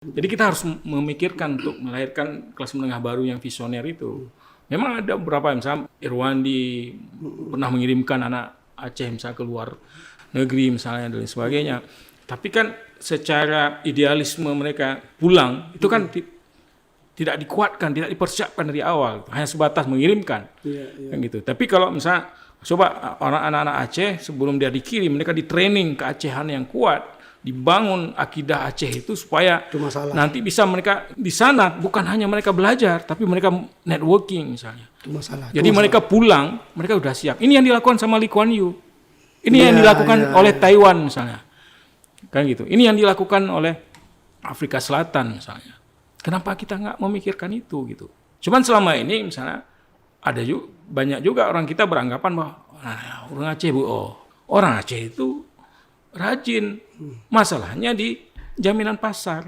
Jadi kita harus memikirkan untuk melahirkan kelas menengah baru yang visioner itu. Memang ada beberapa, misalnya Irwandi pernah mengirimkan anak Aceh misalnya ke luar negeri misalnya dan sebagainya. Tapi kan secara idealisme mereka pulang itu kan tidak dikuatkan, tidak dipersiapkan dari awal, hanya sebatas mengirimkan, kan gitu. Tapi kalau misalnya coba anak-anak Aceh sebelum dia dikirim, mereka di training keacehan yang kuat, dibangun akidah Aceh itu supaya nanti bisa mereka di sana bukan hanya mereka belajar, tapi mereka networking misalnya. Jadi mereka pulang, mereka udah siap. Ini yang dilakukan sama Lee Kuan Yew. Ini yang dilakukan oleh Taiwan misalnya. Kan gitu. Ini yang dilakukan oleh Afrika Selatan misalnya. Kenapa kita nggak memikirkan itu gitu? Cuman selama ini misalnya ada juga banyak juga orang kita beranggapan bahwa orang Aceh orang Aceh itu rajin. Masalahnya di jaminan pasar.